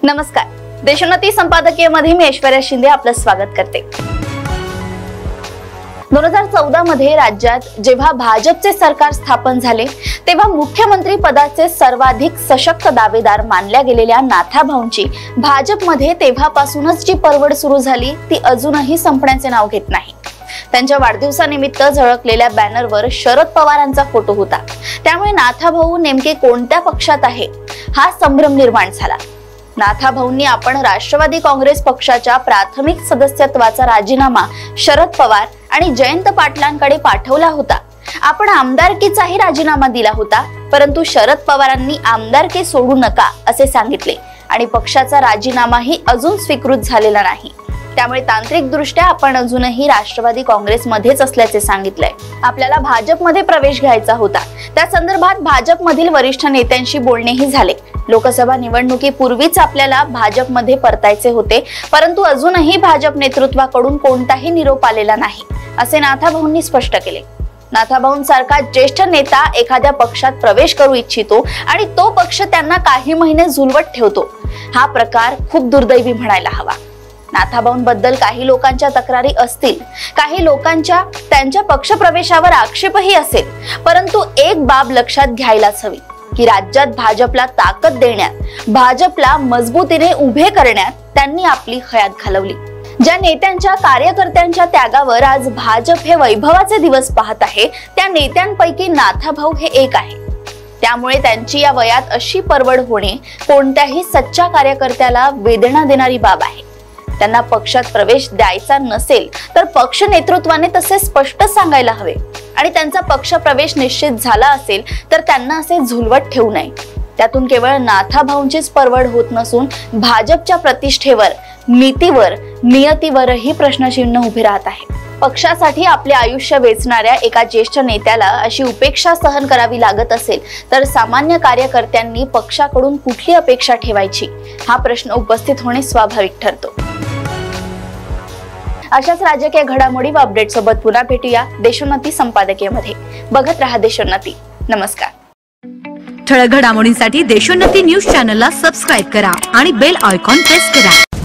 नमस्कार, देशोन्नती संपादकीय मध्ये मी ऐश्वर्या शिंदे आपलं स्वागत करते। 2014 मध्ये राज्यात जेव्हा भाजपचे सरकार स्थापन झाले तेव्हा मुख्यमंत्री पदाचे सर्वाधिक सशक्त दावेदार मानल्या गेलेल्या नाथाभाऊंची भाजपमध्ये तेव्हापासूनच जी परवड सुरू झाली ती अजूनही संपण्याचे नाव घेत नाही। त्यांच्या वाढदिवसानिमित्त झळकलेल्या बॅनरवर शरद पवारांचा फोटो होता, त्यामुळे नाथाभाऊ नेमके कोणत्या पक्षात आहे हा संभ्रम निर्माण झाला। नाथाभाऊंनी आपण राष्ट्रवादी काँग्रेस पक्षाच्या प्राथमिक सदस्यत्वाचा राजीनामा शरद पवार आणि जयंत पाटलांकडे पाठवला होता। आपण आमदारकीचाही राजीनामा दिला होता, परंतु शरद पवारांनी आमदारकी सोडू नका असे सांगितले आणि पक्षाचा राजीनामाही अजून स्वीकृत झालेला नाही। त्यामुळे तांत्रिक दृष्ट्या आपण अजूनही राष्ट्रवादी काँग्रेसमध्येच असल्याचे सांगितलंय। आपल्याला भाजपमध्ये प्रवेश घ्यायचा होता, त्या संदर्भात भाजपमधील वरिष्ठ नेत्यांशी बोलणेही झाले। लोकसभा निवडणुकीपूर्वीच आपल्याला भाजपमध्ये परतायचे होते, परंतु अजूनही भाजप नेतृत्वाकडून कोणताही निरोप आलेला नाही असे नाथाभाऊंनी स्पष्ट केले। नाथाभाऊंसारखा ज्येष्ठ नेता एखाद्या पक्षात प्रवेश करू इच्छितो आणि तो पक्ष त्यांना काही महिने झुलवत ठेवतो, हा प्रकार खूप दुर्दैवी म्हणायला हवा। नाथाभाऊंबद्दल काही लोकांच्या तक्रारी असतील, काही लोकांच्या त्यांच्या पक्ष प्रवेशावर आक्षेपही असेल, परंतु एक बाब लक्षात घ्यायलाच हवी की राज्यात भाजपला ताकद देण्यात, भाजपला मजबूतीने उभे करण्यात त्यांनी आपली हयात घालवली। ज्या नेत्यांच्या कार्यकर्त्यांच्या त्यागावर आज भाजप हे वैभवाचे दिवस पाहत आहे, त्या नेत्यांपैकी नाथाभाऊ हे एक आहे। त्यामुळे त्यांची या वयात अशी परवड होणे कोणत्याही सच्चा कार्यकर्त्याला वेदना देणारी बाब आहे। त्यांना पक्षात प्रवेश द्यायचा नसेल तर पक्ष नेतृत्वाने तसे स्पष्ट सांगायला हवे आणि त्यांचा पक्ष प्रवेश निश्चित झाला असेल तर त्यांना असे झुलवत ठेवू नये। त्यातून केवळ नाथाभाऊंचीच परवड होत नसून भाजपच्या प्रतिष्ठेवर, नीतीवर, नियतीवरही प्रश्नचिन्ह उभे राहत आहे। पक्षासाठी आपले आयुष्य वेचणाऱ्या एका ज्येष्ठ नेत्याला अशी उपेक्षा सहन करावी लागत असेल तर सामान्य कार्यकर्त्यांनी पक्षाकडून कुठली अपेक्षा ठेवायची हा प्रश्न उपस्थित होणे स्वाभाविक ठरतो। अशाच राजकीय घडामोडी व अपडेट सोबत पुन्हा भेटूया देशोन्नती संपादकीय मध्ये। बघत रहा देशोन्नती। नमस्कार। ठळक घडामोडींसाठी देशोन्नती न्यूज चॅनलला सबस्क्राइब करा आणि बेल आयकॉन प्रेस करा।